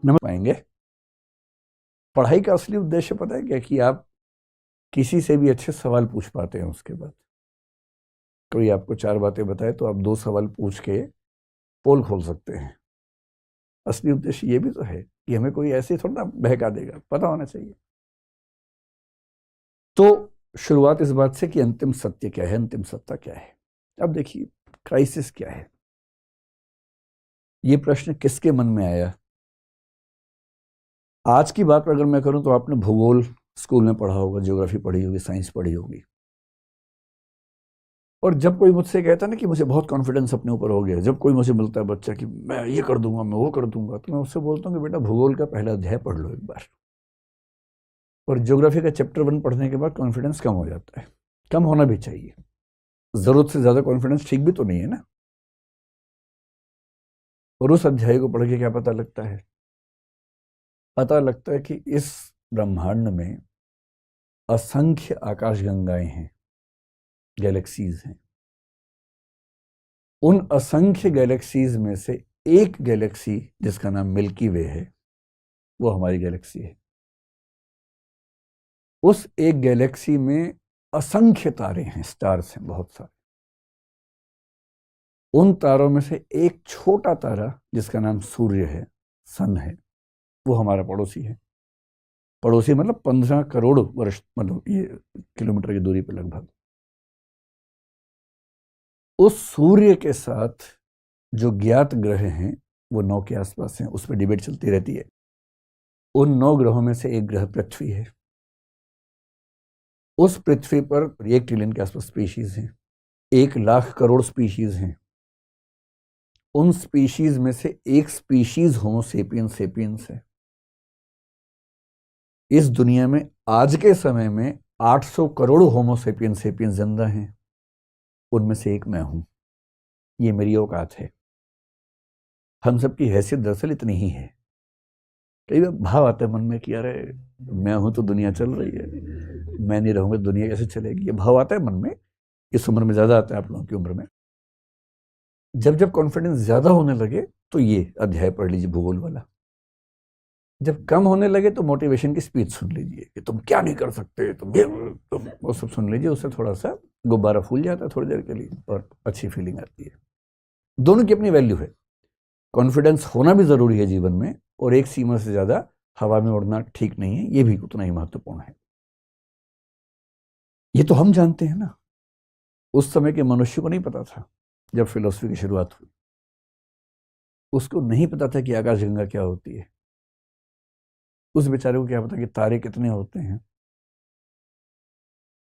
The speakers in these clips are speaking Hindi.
नमक पाएंगे। पढ़ाई का असली उद्देश्य पता है क्या? कि आप किसी से भी अच्छे सवाल पूछ पाते हैं। उसके बाद कोई आपको 4 बातें बताए तो आप 2 सवाल पूछ के पोल खोल सकते हैं। असली उद्देश्य ये भी तो है कि हमें कोई ऐसे थोड़ा ना बहका देगा, पता होना चाहिए। तो शुरुआत इस बात से कि अंतिम सत्य क्या है, अंतिम सत्ता क्या है। अब देखिए, क्राइसिस क्या है? ये प्रश्न किसके मन में आया? आज की बात अगर मैं करूं तो आपने भूगोल स्कूल में पढ़ा होगा, ज्योग्राफी पढ़ी होगी, साइंस पढ़ी होगी। और जब कोई मुझसे कहता है ना कि मुझे बहुत कॉन्फिडेंस अपने ऊपर हो गया, जब कोई मुझे मिलता है बच्चा कि मैं ये कर दूंगा, मैं वो कर दूंगा, तो मैं उससे बोलता हूँ कि बेटा भूगोल का पहला अध्याय पढ़ लो एक बार, और ज्योग्राफी का चैप्टर 1 पढ़ने के बाद कॉन्फिडेंस कम हो जाता है। कम होना भी चाहिए, जरूरत से ज्यादा कॉन्फिडेंस ठीक भी तो नहीं है ना। और उस अध्याय को पढ़ के क्या पता लगता है? पता लगता है कि इस ब्रह्मांड में असंख्य आकाशगंगाएं हैं, गैलेक्सीज हैं। उन असंख्य गैलेक्सीज में से एक गैलेक्सी जिसका नाम मिल्की वे है, वो हमारी गैलेक्सी है। उस एक गैलेक्सी में असंख्य तारे हैं, स्टार्स हैं बहुत सारे। उन तारों में से एक छोटा तारा जिसका नाम सूर्य है, सन है, वो हमारा पड़ोसी है। पड़ोसी मतलब 15 करोड़ वर्ष, मतलब ये किलोमीटर की दूरी पर लगभग। उस सूर्य के साथ जो ज्ञात ग्रह हैं वो 9 के आसपास हैं, उस पर डिबेट चलती रहती है। उन 9 ग्रहों में से एक ग्रह पृथ्वी है। उस पृथ्वी पर 1 ट्रिलियन के आसपास स्पीशीज हैं, 1 लाख करोड़ स्पीशीज हैं। उन स्पीशीज में से एक स्पीशीज होमो सेपियंस सेपियंस है। इस दुनिया में आज के समय में 800 करोड़ होमो सेपियंस सेपियंस जिंदा हैं। उनमें से एक मैं हूं। ये मेरी औकात है। हम सबकी हैसियत दरअसल इतनी ही है। कई बार भाव आता है मन में कि अरे मैं हूं तो दुनिया चल रही है, मैं नहीं रहूंगा दुनिया कैसे चलेगी। ये भाव आता है मन में। इस उम्र में ज्यादा आता है, आप लोगों की उम्र में। जब जब कॉन्फिडेंस ज्यादा होने लगे तो ये अध्याय पढ़ लीजिए भूगोल वाला। जब कम होने लगे तो मोटिवेशन की स्पीच सुन लीजिए कि तुम क्या नहीं कर सकते, तुम वो सब सुन लीजिए। उससे थोड़ा सा गुब्बारा फूल जाता है थोड़ी देर के लिए और अच्छी फीलिंग आती है। दोनों की अपनी वैल्यू है। कॉन्फिडेंस होना भी जरूरी है जीवन में, और एक सीमा से ज्यादा हवा में उड़ना ठीक नहीं है, ये भी उतना ही महत्वपूर्ण है। ये तो हम जानते हैं ना। उस समय के मनुष्य को नहीं पता था जब फिलोसफी की शुरुआत हुई। उसको नहीं पता था कि आकाशगंगा क्या होती है। उस बेचारे को क्या पता कि तारे कितने होते हैं।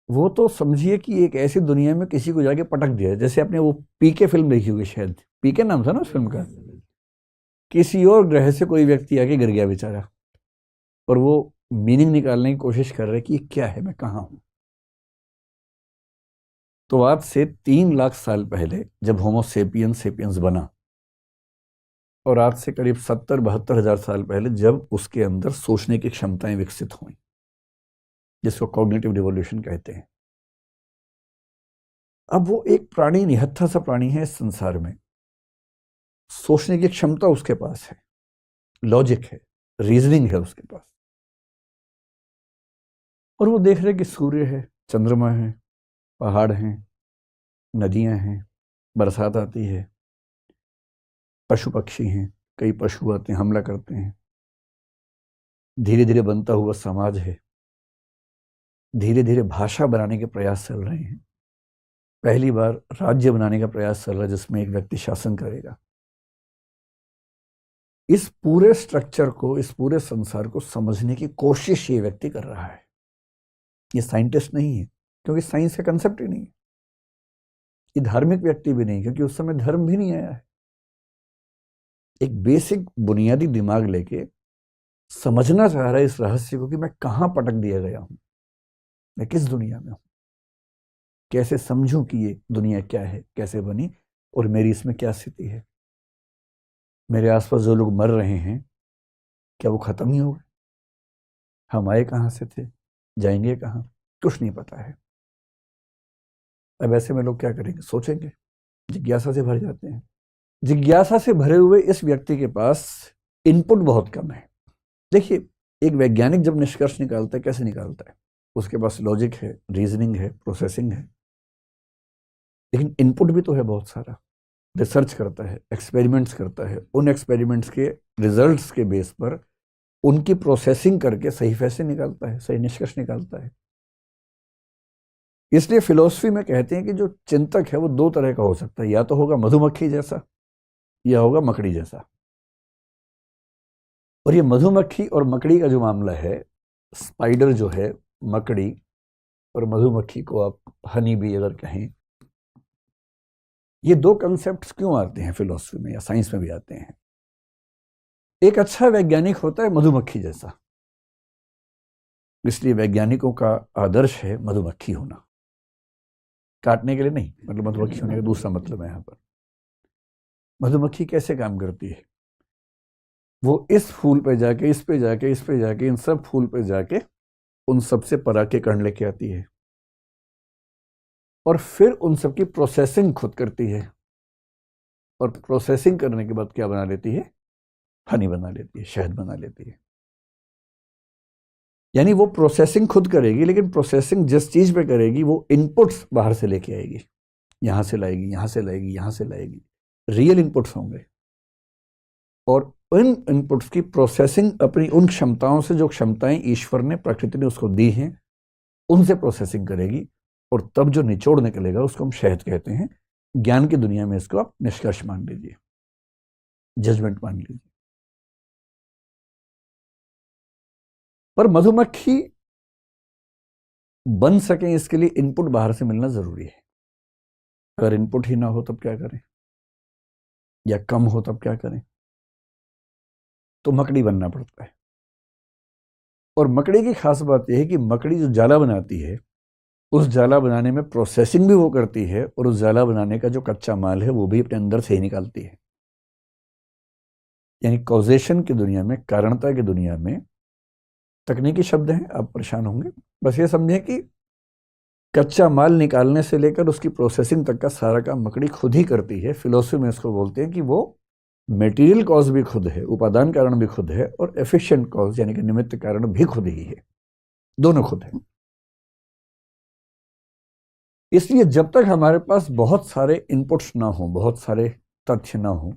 वो तो समझिए कि एक ऐसी दुनिया में किसी को जाके पटक दिया। जैसे आपने वो पीके फिल्म देखी होगी, शायद पीके नाम था ना उस फिल्म का। किसी और ग्रह से कोई व्यक्ति आके गिर गया बेचारा, और वो मीनिंग निकालने की कोशिश कर रहे कि क्या है, मैं कहाँ हूं। तो आज से 3 लाख साल पहले जब होमो सेपियंस सेपियंस बना, और आज से करीब 70-72 हजार साल पहले जब उसके अंदर सोचने की क्षमताएं विकसित हुई, जिसको कॉग्निटिव रिवॉल्यूशन कहते हैं। अब वो एक प्राणी, निहत्था सा प्राणी है इस संसार में। सोचने की क्षमता उसके पास है, लॉजिक है, रीजनिंग है उसके पास। और वो देख रहे कि सूर्य है, चंद्रमा है, पहाड़ हैं, नदियां हैं, बरसात आती है, पशु पक्षी हैं, कई पशु आते हैं, हमला करते हैं। धीरे धीरे बनता हुआ समाज है। धीरे धीरे भाषा बनाने के प्रयास चल रहे हैं। पहली बार राज्य बनाने का प्रयास चल रहा है जिसमें एक व्यक्ति शासन करेगा। इस पूरे स्ट्रक्चर को, इस पूरे संसार को समझने की कोशिश ये व्यक्ति कर रहा है। ये साइंटिस्ट नहीं है, क्योंकि साइंस का कंसेप्ट ही नहीं है। ये धार्मिक व्यक्ति भी नहीं, क्योंकि उस समय धर्म भी नहीं आया है। एक बेसिक बुनियादी दिमाग लेके समझना चाह रहा है इस रहस्य को कि मैं कहां पटक दिया गया हूं, मैं किस दुनिया में हूं, कैसे समझूं कि ये दुनिया क्या है, कैसे बनी, और मेरी इसमें क्या स्थिति है। मेरे आसपास जो लोग मर रहे हैं, क्या वो खत्म ही हो गए? हम आए कहां से थे, जाएंगे कहां, कुछ नहीं पता है। अब ऐसे में लोग क्या करेंगे? सोचेंगे, जिज्ञासा से भर जाते हैं। जिज्ञासा से भरे हुए इस व्यक्ति के पास इनपुट बहुत कम है। देखिए, एक वैज्ञानिक जब निष्कर्ष निकालता है, कैसे निकालता है? उसके पास लॉजिक है, रीजनिंग है, प्रोसेसिंग है, लेकिन इनपुट भी तो है बहुत सारा। रिसर्च करता है, एक्सपेरिमेंट्स करता है, उन एक्सपेरिमेंट्स के रिजल्ट्स के बेस पर उनकी प्रोसेसिंग करके सही फैसले निकालता है, सही निष्कर्ष निकालता है। इसलिए फिलॉसफी में कहते हैं कि जो चिंतक है वो दो तरह का हो सकता है, या तो होगा मधुमक्खी जैसा या होगा मकड़ी जैसा। और ये मधुमक्खी और मकड़ी का जो मामला है, स्पाइडर जो है मकड़ी, और मधुमक्खी को आप हनी भी अगर कहें, ये दो कंसेप्ट्स क्यों आते हैं फिलॉसफी में या साइंस में भी आते हैं? एक अच्छा वैज्ञानिक होता है मधुमक्खी जैसा, इसलिए वैज्ञानिकों का आदर्श है मधुमक्खी होना। काटने के लिए नहीं, मतलब मधुमक्खी होने का दूसरा मतलब है। यहां पर मधुमक्खी कैसे काम करती है? वो इस फूल पे जाके, इस पे जाके, इस पे जाके, इन सब फूल पे जाके उन सबसे पराग के कण लेके आती है, और फिर उन सब की प्रोसेसिंग खुद करती है, और प्रोसेसिंग करने के बाद क्या बना लेती है? हनी बना लेती है, शहद बना लेती है। यानी वो प्रोसेसिंग खुद करेगी, लेकिन प्रोसेसिंग जिस चीज पे करेगी वो इनपुट्स बाहर से लेके आएगी, यहां से लाएगी, यहां से लाएगी, यहां से लाएगी, रियल इनपुट्स होंगे। और इन इनपुट्स की प्रोसेसिंग अपनी उन क्षमताओं से, जो क्षमताएं ईश्वर ने, प्रकृति ने उसको दी हैं, उनसे प्रोसेसिंग करेगी, और तब जो निचोड़ निकलेगा उसको हम शहद कहते हैं। ज्ञान की दुनिया में इसको आप निष्कर्ष मान लीजिए, जजमेंट मान लीजिए। पर मधुमक्खी बन सके इसके लिए इनपुट बाहर से मिलना जरूरी है। अगर इनपुट ही ना हो तब क्या करें, या कम हो तब क्या करें? तो मकड़ी बनना पड़ता है। और मकड़ी की खास बात यह है कि मकड़ी जो जाला बनाती है, उस जाला बनाने में प्रोसेसिंग भी वो करती है, और उस जाला बनाने का जो कच्चा माल है वो भी अपने अंदर से ही निकालती है। यानी कॉजेशन की दुनिया में, कारणता की दुनिया में, तकनीकी शब्द हैं, आप परेशान होंगे, बस ये समझें कि कच्चा माल निकालने से लेकर उसकी प्रोसेसिंग तक का सारा काम मकड़ी खुद ही करती है। फिलोसफी में इसको बोलते हैं कि वो मेटीरियल कॉज भी खुद है, उपादान कारण भी खुद है, और एफिशिएंट कॉज यानी कि निमित्त कारण भी खुद ही है, दोनों खुद है। इसलिए जब तक हमारे पास बहुत सारे इनपुट्स ना हो, बहुत सारे तथ्य ना हो,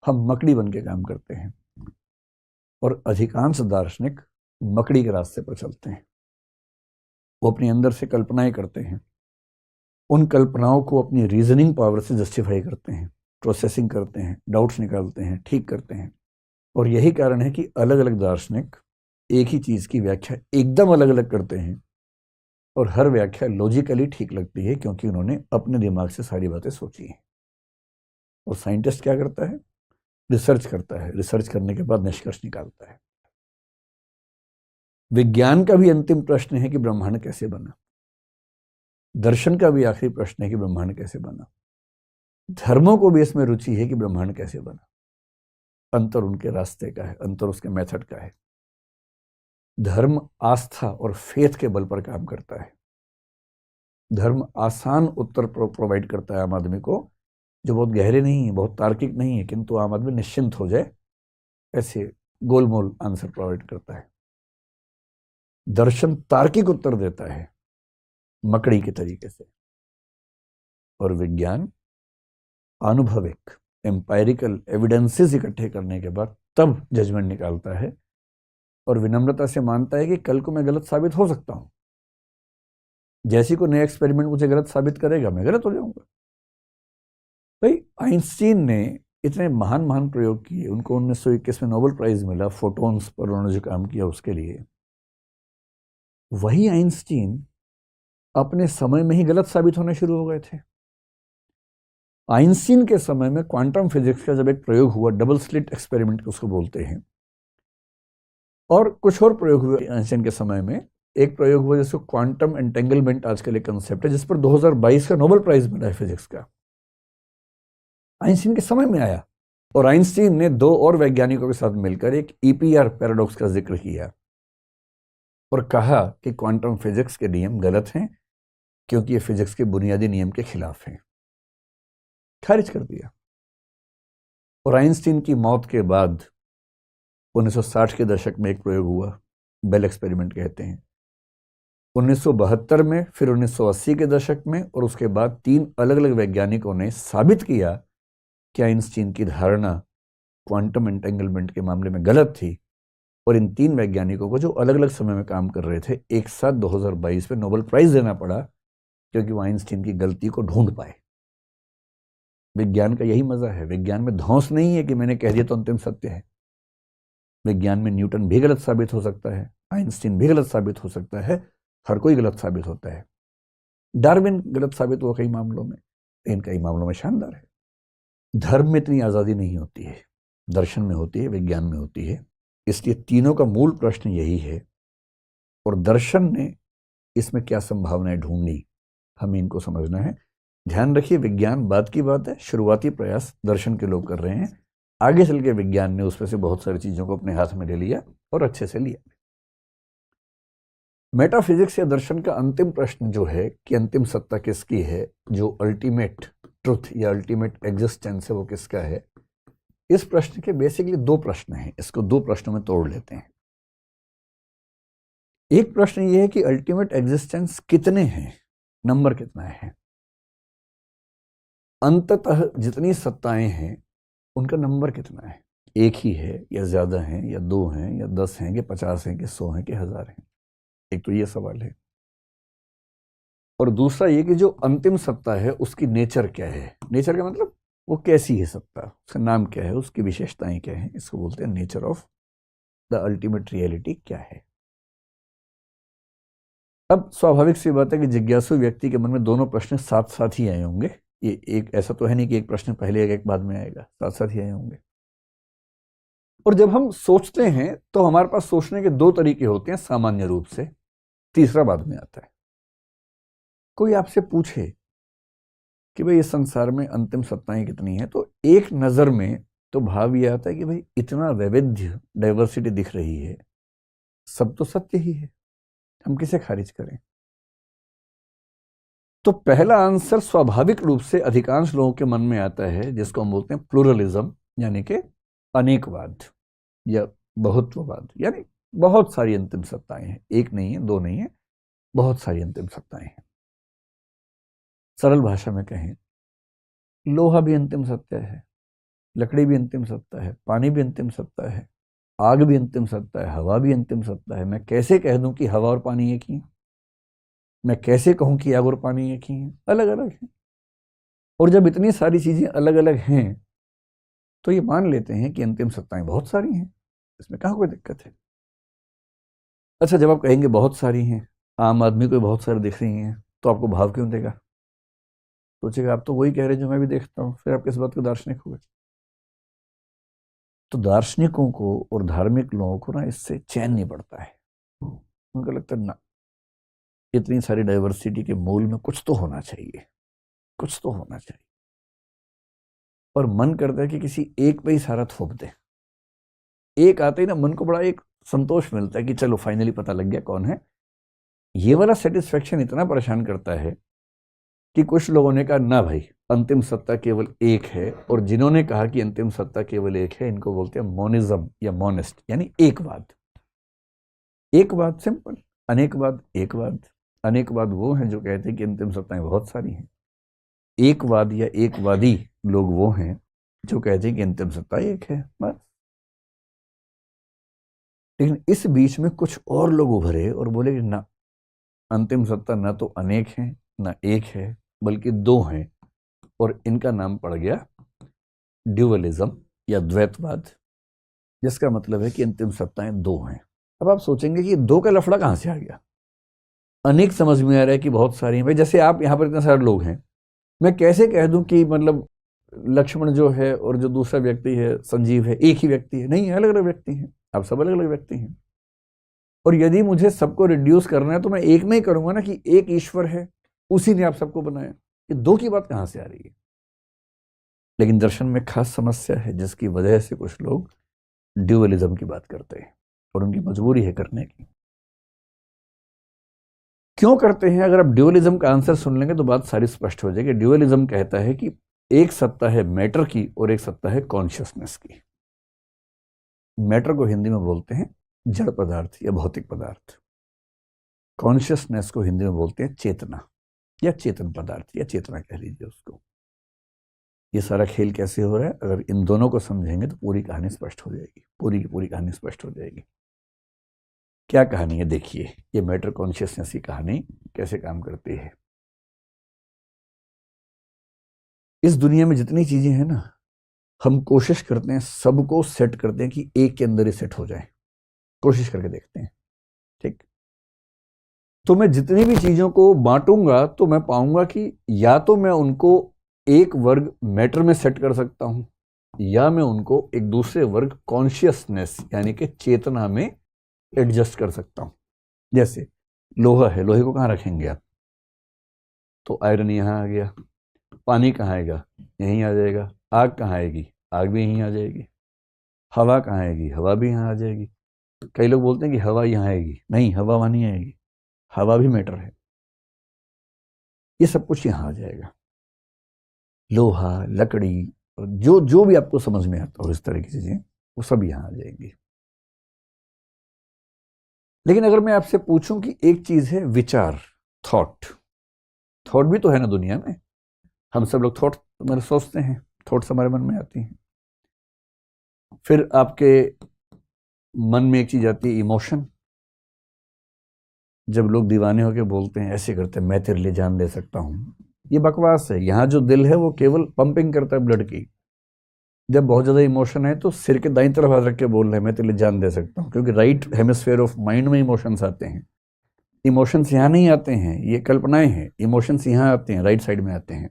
हम मकड़ी बन के काम करते हैं। और अधिकांश दार्शनिक मकड़ी के रास्ते पर चलते हैं। वो अपने अंदर से कल्पनाएं करते हैं, उन कल्पनाओं को अपनी रीजनिंग पावर से जस्टिफाई करते हैं, प्रोसेसिंग करते हैं, डाउट्स निकालते हैं, ठीक करते हैं। और यही कारण है कि अलग अलग दार्शनिक एक ही चीज की व्याख्या एकदम अलग अलग करते हैं, और हर व्याख्या लॉजिकली ठीक लगती है, क्योंकि उन्होंने अपने दिमाग से सारी बातें सोची हैं। और साइंटिस्ट क्या करता है? रिसर्च करता है, रिसर्च करने के बाद निष्कर्ष निकालता है। विज्ञान का भी अंतिम प्रश्न है कि ब्रह्मांड कैसे बना। दर्शन का भी आखिरी प्रश्न है कि ब्रह्मांड कैसे बना। धर्मों को भी इसमें रुचि है कि ब्रह्मांड कैसे बना। अंतर उनके रास्ते का है, अंतर उसके मेथड का है। धर्म आस्था और फेथ के बल पर काम करता है। धर्म आसान उत्तर प्रोवाइड करता है आम आदमी को, जो बहुत गहरे नहीं है, बहुत तार्किक नहीं है, किंतु आम आदमी निश्चिंत हो जाए ऐसे गोलमोल आंसर प्रोवाइड करता है। दर्शन तार्किक उत्तर देता है मकड़ी के तरीके से, और विज्ञान अनुभविक एम्पायरिकल एविडेंसेस इकट्ठे करने के बाद तब जजमेंट निकालता है, और विनम्रता से मानता है कि कल को मैं गलत साबित हो सकता हूं। जैसी को नया एक्सपेरिमेंट मुझे गलत साबित करेगा, मैं गलत हो जाऊंगा। भाई, आइंस्टीन ने इतने महान महान प्रयोग किए, उनको 1921 में नोबेल प्राइज मिला फोटॉन्स पर उन्होंने जो काम किया उसके लिए। वही आइंस्टीन अपने समय में ही गलत साबित होने शुरू हो गए थे। आइंस्टीन के समय में क्वांटम फिजिक्स का जब एक प्रयोग हुआ, डबल स्लिट एक्सपेरिमेंट उसको बोलते हैं, और कुछ और प्रयोग हुए आइंस्टीन के समय में। एक प्रयोग हुआ जिसको क्वांटम एंटेंगलमेंट आजकल एक कंसेप्ट है, जिस पर 2022 का नोबेल प्राइज मिला है फिजिक्स का, आइंस्टीन के समय में आया। और आइंस्टीन ने दो और वैज्ञानिकों के साथ मिलकर एक ईपीआर पैराडॉक्स का जिक्र किया, और कहा कि क्वांटम फिजिक्स के नियम गलत हैं, क्योंकि ये फिजिक्स के बुनियादी नियम के खिलाफ हैं। खारिज कर दिया। और आइंस्टीन की मौत के बाद 1960 के दशक में एक प्रयोग हुआ, बेल एक्सपेरिमेंट कहते हैं। 1972 में, फिर 1980 के दशक में, और उसके बाद 3 अलग अलग वैज्ञानिकों ने साबित किया कि आइंस्टीन की धारणा क्वांटम एंटेंगलमेंट के मामले में गलत थी। और इन 3 वैज्ञानिकों को, जो अलग अलग समय में काम कर रहे थे, एक साथ 2022 में नोबेल प्राइज देना पड़ा, क्योंकि वो आइंस्टीन की गलती को ढूंढ पाए। विज्ञान का यही मजा है। विज्ञान में धौंस नहीं है कि मैंने कह दिया तो अंतिम सत्य है। विज्ञान में न्यूटन भी गलत साबित हो सकता है, आइंस्टीन भी गलत साबित हो सकता है, हर कोई गलत साबित होता है। डार्विन गलत साबित हुआ कई मामलों में, लेकिन कई मामलों में शानदार है। धर्म में इतनी आजादी नहीं होती है, दर्शन में होती है, विज्ञान में होती है। इसलिए तीनों का मूल प्रश्न यही है, और दर्शन ने इसमें क्या संभावनाएं ढूंढनी, हमें इनको समझना है। ध्यान रखिए, विज्ञान बाद की बात है, शुरुआती प्रयास दर्शन के लोग कर रहे हैं। आगे चल के विज्ञान ने उसमें से बहुत सारी चीजों को अपने हाथ में ले लिया और अच्छे से लिया। मेटाफिजिक्स या दर्शन का अंतिम प्रश्न जो है कि अंतिम सत्ता किसकी है, जो अल्टीमेट ट्रुथ या अल्टीमेट एग्जिस्टेंस है, वो किसका है। इस प्रश्न के बेसिकली 2 प्रश्न हैं, इसको 2 प्रश्नों में तोड़ लेते हैं। एक प्रश्न ये है कि अल्टीमेट एग्जिस्टेंस कितने हैं, नंबर कितना है। अंततः जितनी सत्ताएं हैं उनका नंबर कितना है, एक ही है या ज्यादा है, या 2 हैं, या 10 हैं, कि 50 हैं, कि 100 हैं, कि 1000 हैं। एक तो ये सवाल है। और दूसरा ये कि जो अंतिम सत्ता है उसकी नेचर क्या है। नेचर का मतलब वो कैसी है सत्ता, उसका नाम क्या है, उसकी विशेषताएं क्या है, इसको बोलते हैं nature of the ultimate reality क्या है। अब स्वाभाविक सी बात है कि जिज्ञासु व्यक्ति के मन में दोनों प्रश्न साथ साथ ही आए होंगे। ये एक ऐसा तो है नहीं कि एक प्रश्न पहले एक बाद में आएगा, साथ साथ ही आए होंगे। और जब हम सोचते हैं तो हमारे पास सोचने के 2 तरीके होते हैं सामान्य रूप से, तीसरा बाद में आता है। कोई आपसे पूछे कि भाई इस संसार में अंतिम सत्ताएं कितनी हैं, तो एक नजर में तो भाव ये आता है कि भाई इतना वैविध्य, डाइवर्सिटी दिख रही है, सब तो सत्य ही है, हम किसे खारिज करें। तो पहला आंसर स्वाभाविक रूप से अधिकांश लोगों के मन में आता है, जिसको हम बोलते हैं प्लूरलिज्म, यानी कि अनेकवाद या बहुत्ववाद। यानी बहुत सारी अंतिम सत्ताएं हैं, एक नहीं है, 2 नहीं है, बहुत सारी अंतिम सत्ताएं हैं। सरल भाषा में कहें, लोहा भी अंतिम सत्य है, लकड़ी भी अंतिम सत्ता है, पानी भी अंतिम सत्ता है, आग भी अंतिम सत्ता है, हवा भी अंतिम सत्ता है। मैं कैसे कह दूं कि हवा और पानी एक ही हैं? मैं कैसे कहूं कि आग और पानी एक ही हैं? अलग अलग हैं। और जब इतनी सारी चीजें अलग अलग हैं तो ये मान लेते हैं कि अंतिम सत्ताएं बहुत सारी हैं, इसमें कहाँ कोई दिक्कत है। अच्छा, जब आप कहेंगे बहुत सारी हैं, आम आदमी को बहुत सारी दिख रही हैं, तो आपको भाव क्यों देगा? सोचेगा आप तो वही कह रहे हैं जो मैं भी देखता हूं, फिर आप किस बात के दार्शनिक हुए? तो दार्शनिकों को और धार्मिक लोगों को ना इससे चैन नहीं पड़ता है। उनको लगता है ना, इतनी सारी डाइवर्सिटी के मूल में कुछ तो होना चाहिए, कुछ तो होना चाहिए। और मन करता है कि किसी एक पे ही सारा थोप दे। एक आते ही ना मन को बड़ा एक संतोष मिलता है कि चलो फाइनली पता लग गया कौन है। ये वाला सेटिस्फेक्शन इतना परेशान करता है कि कुछ लोगों ने कहा ना भाई, अंतिम सत्ता केवल एक है। और जिन्होंने कहा कि अंतिम सत्ता केवल एक है, इनको बोलते हैं मोनिज्म या मोनिस्ट, यानी एकवाद। एकवाद सिंपल, अनेकवाद एकवाद। अनेकवाद वो हैं जो कहते हैं कि अंतिम सत्ताएं बहुत सारी हैं। एकवाद या एकवादी लोग वो हैं जो कहते हैं कि अंतिम सत्ता एक है, बस। लेकिन इस बीच में कुछ और लोग उभरे और बोले कि ना, अंतिम सत्ता ना तो अनेक है ना एक है, बल्कि 2 हैं। और इनका नाम पड़ गया ड्यूअलिज्म या द्वैतवाद, जिसका मतलब है कि अंतिम सत्ताएं 2 हैं। अब आप सोचेंगे कि 2 का लफड़ा कहां से आ गया? अनेक समझ में आ रहा है कि बहुत सारी हैं। भाई जैसे आप यहां पर इतने सारे लोग हैं, मैं कैसे कह दूं कि मतलब लक्ष्मण जो है और जो दूसरा व्यक्ति है संजीव है, एक ही व्यक्ति है? नहीं, अलग अलग व्यक्ति हैं, आप सब अलग अलग व्यक्ति हैं। और यदि मुझे सबको रिड्यूस करना है तो मैं एक में ही करूंगा ना, कि एक ईश्वर है, उसी ने आप सबको बनाया। ये 2 की बात कहां से आ रही है? लेकिन दर्शन में खास समस्या है, जिसकी वजह से कुछ लोग ड्यूअलिज्म की बात करते हैं, और उनकी मजबूरी है करने की। क्यों करते हैं? अगर आप ड्यूअलिज्म का आंसर सुन लेंगे तो बात सारी स्पष्ट हो जाएगी। ड्यूअलिज्म कहता है कि एक सत्ता है मैटर की और एक सत्ता है कॉन्शियसनेस की। मैटर को हिंदी में बोलते हैं जड़ पदार्थ या भौतिक पदार्थ। कॉन्शियसनेस को हिंदी में बोलते हैं चेतना या चेतन पदार्थ या चेतना कह लीजिए उसको। ये सारा खेल कैसे हो रहा है, अगर इन दोनों को समझेंगे तो पूरी कहानी स्पष्ट हो जाएगी, पूरी की पूरी कहानी स्पष्ट हो जाएगी। क्या कहानी है देखिए, ये मैटर कॉन्शियसनेस की कहानी कैसे काम करती है। इस दुनिया में जितनी चीजें हैं ना, हम कोशिश करते हैं सबको सेट करते हैं कि एक के अंदर ही सेट हो जाए, कोशिश करके देखते हैं, ठीक। तो मैं जितनी भी चीजों को बांटूंगा तो मैं पाऊंगा कि या तो मैं उनको एक वर्ग मैटर में सेट कर सकता हूं, या मैं उनको एक दूसरे वर्ग कॉन्शियसनेस यानी कि चेतना में एडजस्ट कर सकता हूं। जैसे लोहा है, लोहे को कहां रखेंगे आप, तो आयरन यहां आ गया। पानी कहां आएगा, यहीं आ जाएगा। आग कहां आएगी, आग भी यहीं आ जाएगी। हवा कहां आएगी, हवा भी यहां आ जाएगी। कई लोग बोलते हैं कि हवा यहां आएगी, नहीं, हवा वहां नहीं आएगी, हवा भी मैटर है। ये सब कुछ यहां आ जाएगा, लोहा, लकड़ी, जो जो भी आपको समझ में आता हो इस तरह की चीजें, वो सब यहां आ जाएंगी। लेकिन अगर मैं आपसे पूछूं कि एक चीज है विचार, थॉट, थॉट भी तो है ना दुनिया में, हम सब लोग थॉट मतलब सोचते हैं, थॉट्स हमारे मन में आती हैं। फिर आपके मन में एक चीज आती है इमोशन। जब लोग दीवाने होकर बोलते हैं, ऐसे करते हैं, मैं तेरे लिए जान दे सकता हूं, ये बकवास है। यहाँ जो दिल है वो केवल पंपिंग करता है ब्लड की। जब बहुत ज्यादा इमोशन है तो सिर के दाईं तरफ हाथ रख के बोल रहे हैं मैं तेरे लिए जान दे सकता हूँ, क्योंकि राइट हेमिस्फीयर ऑफ माइंड में इमोशंस आते हैं। इमोशंस यहाँ नहीं आते हैं, ये कल्पनाएं हैं। इमोशंस यहाँ आते हैं, राइट साइड में आते हैं।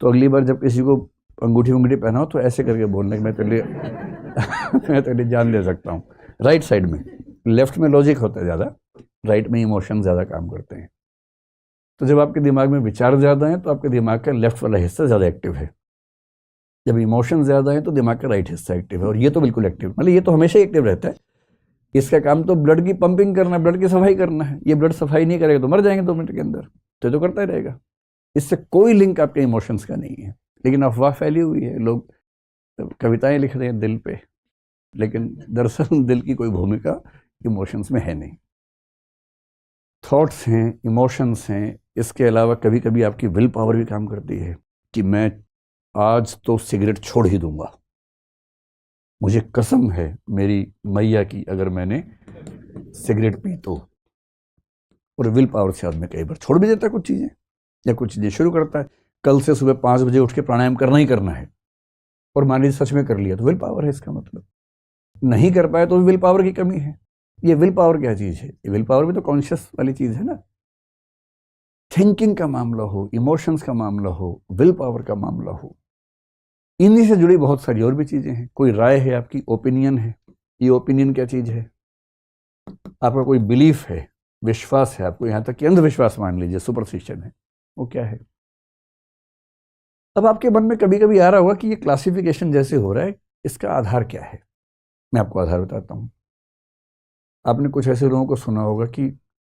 तो अगली बार जब किसी को अंगूठी उंगूठी पहनाओ तो ऐसे करके बोलना कि मैं तेरे लिए मैं तेरे लिए जान दे सकता हूँ, राइट साइड में। लेफ्ट में लॉजिक होता है ज़्यादा, राइट में इमोशन ज़्यादा काम करते हैं। तो जब आपके दिमाग में विचार ज़्यादा हैं तो आपके दिमाग का लेफ्ट वाला हिस्सा ज़्यादा एक्टिव है। जब इमोशन ज़्यादा है तो दिमाग का राइट हिस्सा एक्टिव है, और ये तो बिल्कुल एक्टिव, मतलब ये तो हमेशा एक्टिव रहता है। इसका काम तो ब्लड की पंपिंग करना, ब्लड की सफाई करना है। ये ब्लड सफाई नहीं करेगा तो मर जाएंगे 2 मिनट के अंदर, तो करता ही रहेगा। इससे कोई लिंक आपके इमोशंस का नहीं है। लेकिन अफवाह फैली हुई है, लोग कविताएं लिख रहे हैं दिल पे, लेकिन दरअसल दिल की कोई भूमिका इमोशंस में है नहीं। थॉट्स हैं, इमोशंस हैं, इसके अलावा कभी कभी आपकी विल पावर भी काम करती है कि मैं आज तो सिगरेट छोड़ ही दूंगा, मुझे कसम है मेरी मैया की, अगर मैंने सिगरेट पी तो। और विल पावर से आदमी कई बार छोड़ भी देता है कुछ चीज़ें, या कुछ चीज़ें शुरू करता है। कल से सुबह 5 बजे उठ के प्राणायाम करना ही करना है, और मान लीजिए सच में कर लिया तो विल पावर है इसका मतलब। नहीं कर पाए तो विल पावर की कमी है। ये विल पावर क्या चीज़ है, ये विल पावर भी तो कॉन्शियस वाली चीज़ है ना। थिंकिंग का मामला हो, इमोशंस का मामला हो, विल पावर का मामला हो, इन्हीं से जुड़ी बहुत सारी और भी चीज़ें हैं। कोई राय है आपकी, ओपिनियन है, ये ओपिनियन क्या चीज़ है। आपका कोई बिलीफ है, विश्वास है, आपको यहाँ तक कि अंधविश्वास मान लीजिए, सुपरस्टिशन है, वो क्या है। अब आपके मन में कभी कभी आ रहा होगा कि ये क्लासिफिकेशन जैसे हो रहा है, इसका आधार क्या है। मैं आपको आधार बताता हूँ। आपने कुछ ऐसे लोगों को सुना होगा कि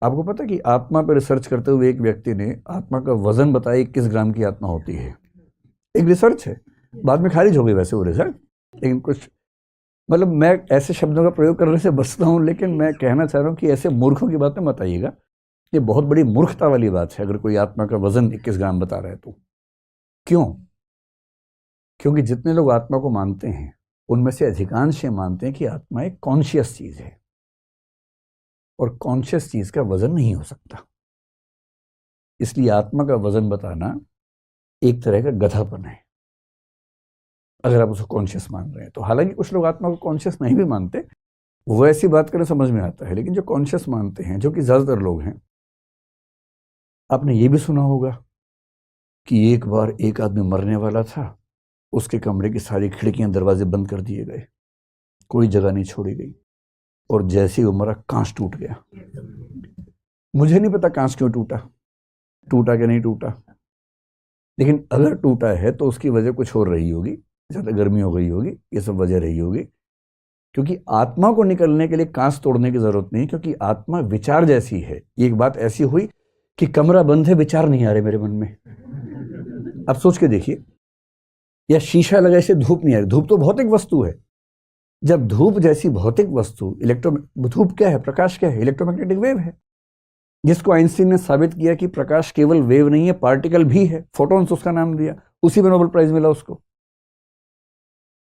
आपको पता है कि आत्मा पर रिसर्च करते हुए एक व्यक्ति ने आत्मा का वजन बताया 21 ग्राम की आत्मा होती है। एक रिसर्च है, बाद में खारिज हो गई वैसे वो रिसर्च, लेकिन कुछ मतलब मैं ऐसे शब्दों का प्रयोग करने से बचता हूँ, लेकिन मैं कहना चाह रहा हूँ कि ऐसे मूर्खों की बातें मत आइएगा। ये बहुत बड़ी मूर्खता वाली बात है अगर कोई आत्मा का वजन 21 ग्राम बता रहा है तो। क्यों? क्योंकि जितने लोग आत्मा को मानते हैं उनमें से अधिकांश ये मानते हैं कि आत्मा एक कॉन्शियस चीज है, और कॉन्शियस चीज का वजन नहीं हो सकता। इसलिए आत्मा का वजन बताना एक तरह का गधापन है, अगर आप उसको कॉन्शियस मान रहे हैं तो। हालांकि कुछ लोग आत्मा को कॉन्शियस नहीं भी मानते, वो ऐसी बात करें समझ में आता है, लेकिन जो कॉन्शियस मानते हैं, जो कि ज्यादातर लोग हैं, आपने ये भी सुना होगा कि एक बार एक आदमी मरने वाला था, उसके कमरे की सारी खिड़कियां दरवाजे बंद कर दिए गए, कोई जगह नहीं छोड़ी गई, और जैसे ही वो मरा कांच टूट गया। मुझे नहीं पता कांच क्यों टूटा, टूटा कि नहीं टूटा, लेकिन अगर टूटा है तो उसकी वजह कुछ और रही होगी, ज़्यादा गर्मी हो गई होगी, ये सब वजह रही होगी। क्योंकि आत्मा को निकलने के लिए कांच तोड़ने की जरूरत नहीं, क्योंकि आत्मा विचार जैसी है। एक बात ऐसी हुई कि कमरा बंद है, विचार नहीं आ रहे मेरे मन में, अब सोच के देखिए। या शीशा लगा, इसे धूप नहीं आ रही, धूप तो भौतिक वस्तु है, जब धूप जैसी भौतिक वस्तु धूप क्या है, प्रकाश क्या है, इलेक्ट्रोमैग्नेटिक वेव है, जिसको आइंस्टीन ने साबित किया कि प्रकाश केवल वेव नहीं है, पार्टिकल भी है, फोटॉन्स उसका नाम दिया, उसी में नोबेल प्राइज मिला उसको।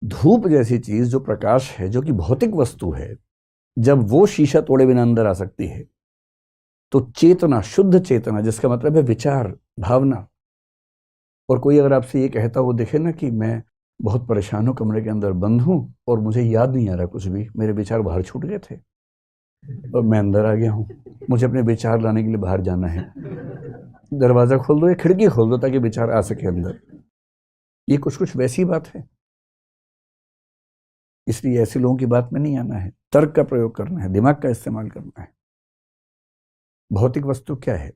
धूप जैसी चीज जो प्रकाश है, जो कि भौतिक वस्तु है, जब वो शीशा तोड़े बिना अंदर आ सकती है, तो चेतना, शुद्ध चेतना, जिसका मतलब है विचार, भावना। और कोई अगर आपसे ये कहता हो देखे ना कि मैं बहुत परेशान हूं, कमरे के अंदर बंद हूं और मुझे याद नहीं आ रहा कुछ भी, मेरे विचार बाहर छूट गए थे और मैं अंदर आ गया हूं, मुझे अपने विचार लाने के लिए बाहर जाना है, दरवाजा खोल दो या खिड़की खोल दो ताकि विचार आ सके अंदर। ये कुछ कुछ वैसी बात है। इसलिए ऐसे लोगों की बात में नहीं आना है, तर्क का प्रयोग करना है, दिमाग का इस्तेमाल करना है। भौतिक वस्तु क्या है?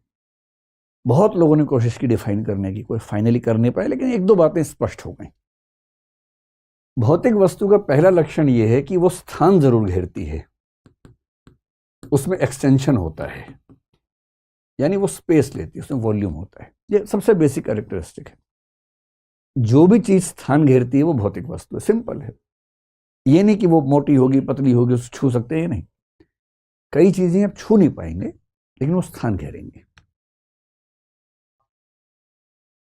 बहुत लोगों ने कोशिश की डिफाइन करने की, कोई फाइनली कर नहीं पाए, लेकिन एक दो बातें स्पष्ट हो गई। भौतिक वस्तु का पहला लक्षण यह है कि वो स्थान जरूर घेरती है, उसमें एक्सटेंशन होता है, यानी वो स्पेस लेती है, उसमें वॉल्यूम होता है। ये सबसे बेसिक कैरेक्टरिस्टिक है। जो भी चीज स्थान घेरती है वो भौतिक वस्तु है, सिंपल है। ये नहीं कि वो मोटी होगी, पतली होगी, उसको छू सकते हैं, नहीं। कई चीजें आप छू नहीं पाएंगे, लेकिन वो स्थान घेरेंगे।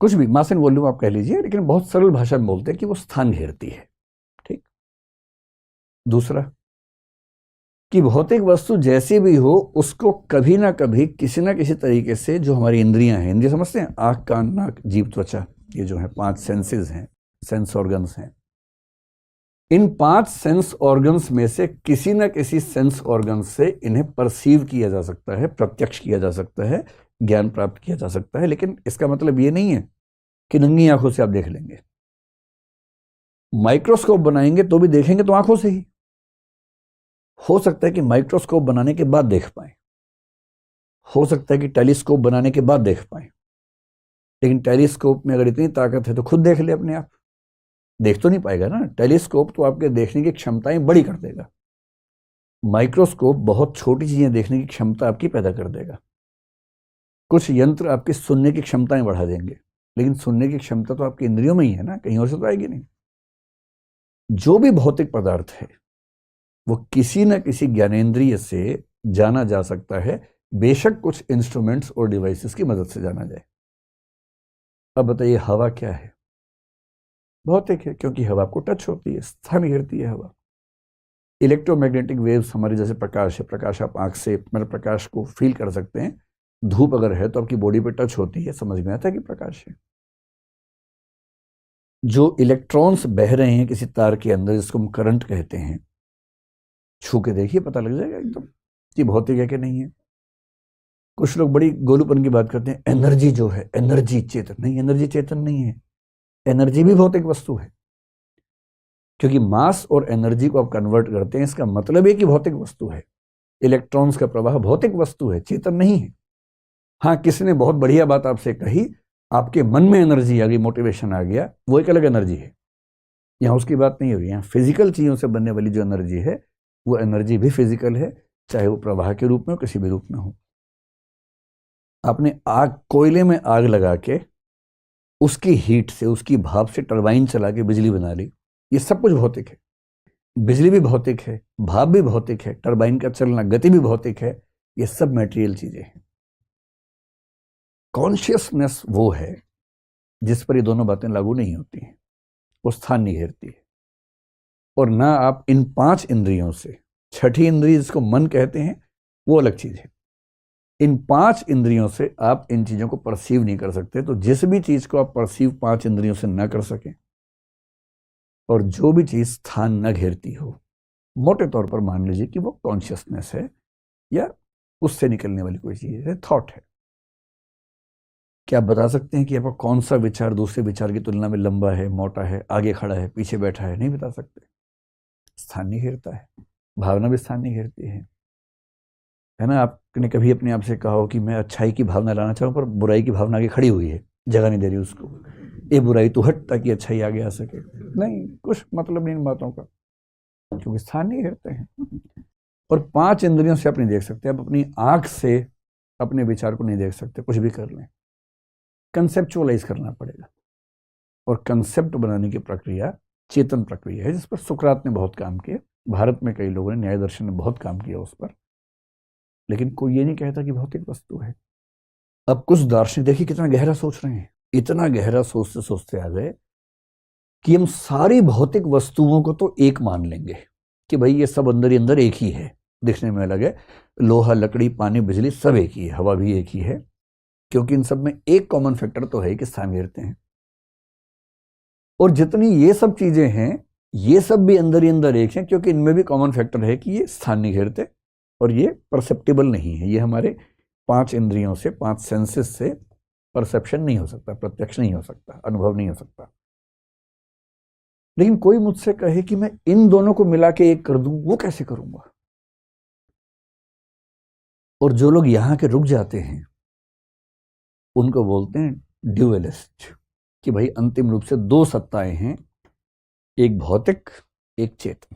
कुछ भी मास एंड वॉल्यूम आप कह लीजिए, लेकिन बहुत सरल भाषा में बोलते हैं कि वो स्थान घेरती है। ठीक। दूसरा कि भौतिक वस्तु जैसी भी हो, उसको कभी ना कभी किसी ना किसी तरीके से, जो हमारी इंद्रियां हैं, इंद्रिय समझते हैं, आंख, कान, नाक, जीभ, त्वचा, ये जो है 5 सेंसेस हैं, सेंस ऑर्गन्स हैं, इन 5 सेंस ऑर्गन्स में से किसी ना किसी सेंस ऑर्गन से इन्हें परसीव किया जा सकता है, प्रत्यक्ष किया जा सकता है, ज्ञान प्राप्त किया जा सकता है। लेकिन इसका मतलब ये नहीं है कि नंगी आंखों से आप देख लेंगे। माइक्रोस्कोप बनाएंगे तो भी देखेंगे तो आंखों से ही। हो सकता है कि माइक्रोस्कोप बनाने के बाद देख पाए, हो सकता है कि टेलीस्कोप बनाने के बाद देख पाए, लेकिन टेलीस्कोप में अगर इतनी ताकत है तो खुद देख ले अपने आप। देख तो नहीं पाएगा ना, टेलीस्कोप तो आपके देखने की क्षमताएं बड़ी कर देगा, माइक्रोस्कोप बहुत छोटी चीजें देखने की क्षमता आपकी पैदा कर देगा। कुछ यंत्र आपकी सुनने की क्षमताएं बढ़ा देंगे, लेकिन सुनने की क्षमता तो आपकी इंद्रियों में ही है ना, कहीं और से तो आएगी नहीं। जो भी भौतिक पदार्थ है वो किसी न किसी ज्ञानेंद्रिय से जाना जा सकता है, बेशक कुछ इंस्ट्रूमेंट्स और डिवाइसेस की मदद से जाना जाए। अब बताइए, हवा क्या है? भौतिक है, क्योंकि हवा को टच होती है, स्थान घेरती है हवा। इलेक्ट्रोमैग्नेटिक वेव्स हमारे जैसे प्रकाश है, प्रकाश आप आंख से मतलब प्रकाश को फील कर सकते हैं। धूप अगर है तो आपकी बॉडी पे टच होती है, समझ में आता है कि प्रकाश है। जो इलेक्ट्रॉन्स बह रहे हैं किसी तार के अंदर, जिसको हम करंट कहते हैं, छू के देखिए पता लग जाएगा एकदम कि भौतिक है कि नहीं है। कुछ लोग बड़ी गोलूपन की बात करते हैं, एनर्जी जो है, एनर्जी चेतन नहीं, एनर्जी चेतन नहीं है, एनर्जी भी भौतिक वस्तु है। क्योंकि मास और एनर्जी को आप कन्वर्ट करते हैं, इसका मतलब है कि भौतिक वस्तु है। इलेक्ट्रॉन्स का प्रवाह भौतिक वस्तु है, चेतन नहीं है। हाँ, किसी ने बहुत बढ़िया बात आपसे कही, आपके मन में एनर्जी आ गई, मोटिवेशन आ गया, वो एक अलग एनर्जी है, यहां उसकी बात नहीं हो रही। यहां फिजिकल चीजों से बनने वाली जो एनर्जी है, वो एनर्जी भी फिजिकल है, चाहे वो प्रवाह के रूप में हो, किसी भी रूप में हो। आपने आग, कोयले में आग लगा के उसकी हीट से, उसकी भाप से टरबाइन चला के बिजली बना ली, ये सब कुछ भौतिक है। बिजली भी भौतिक है, भाप भी भौतिक है, टरबाइन का चलना, गति भी भौतिक है। ये सब मटेरियल चीजें हैं। कॉन्शियसनेस वो है जिस पर ये दोनों बातें लागू नहीं होती हैं, वो स्थान नहीं घेरती है। और ना आप इन 5 इंद्रियों से, छठी इंद्रिय जिसको मन कहते हैं, वो अलग चीज है। इन 5 इंद्रियों से आप इन चीजों को परसीव नहीं कर सकते। तो जिस भी चीज को आप परसीव 5 इंद्रियों से ना कर सकें, और जो भी चीज स्थान न घेरती हो, मोटे तौर पर मान लीजिए कि वो कॉन्शियसनेस है, या उससे निकलने वाली कोई चीज है, थॉट है। क्या आप बता सकते हैं कि आपका कौन सा विचार दूसरे विचार की तुलना में लंबा है, मोटा है, आगे खड़ा है, पीछे बैठा है? नहीं बता सकते। स्थान नहीं घेरता है, भावना भी स्थान नहीं घेरती है ना। आपने कभी अपने आप से कहा हो कि मैं अच्छाई की भावना लाना चाहूँ, पर बुराई की भावना आगे खड़ी हुई है, जगह नहीं दे रही उसको, ये बुराई तो हट ताकि अच्छाई आगे आ सके? नहीं, कुछ मतलब नहीं इन बातों का, क्योंकि स्थान नहीं घेरते हैं। और 5 इंद्रियों से आप नहीं देख सकते, आप अपनी आंख से अपने विचार को नहीं देख सकते, कुछ भी कर लें, कंसेप्चुअलाइज करना पड़ेगा। और कंसेप्ट बनाने की प्रक्रिया चेतन प्रक्रिया है, जिस पर सुकरात ने बहुत काम किया। भारत में कई लोगों ने, न्याय दर्शन ने बहुत काम किया उस पर, लेकिन कोई ये नहीं कहता कि भौतिक वस्तु है। अब कुछ दार्शनिक देखिए कितना गहरा सोच रहे हैं, इतना गहरा सोचते सोचते आ गए कि हम सारी भौतिक वस्तुओं को तो एक मान लेंगे कि भाई ये सब अंदर ही अंदर एक ही है, दिखने में अलग है, लोहा, लकड़ी, पानी, बिजली सब एक ही है, हवा भी एक ही है, क्योंकि इन सब में एक कॉमन फैक्टर तो है कि स्थान घेरते हैं। और जितनी ये सब चीजें हैं, ये सब भी अंदर ही अंदर एक हैं, क्योंकि इनमें भी कॉमन फैक्टर है कि ये स्थान नहीं घेरते और ये परसेप्टेबल नहीं है, ये हमारे 5 इंद्रियों से, 5 सेंसेस से परसेप्शन नहीं हो सकता, प्रत्यक्ष नहीं हो सकता, अनुभव नहीं हो सकता। लेकिन कोई मुझसे कहे कि मैं इन दोनों को मिला के एक कर दूं, वो कैसे करूंगा? और जो लोग यहां के रुक जाते हैं उनको बोलते हैं ड्यूअलिस्ट, कि भाई अंतिम रूप से 2 सत्ताएं हैं, एक भौतिक, एक चेतन।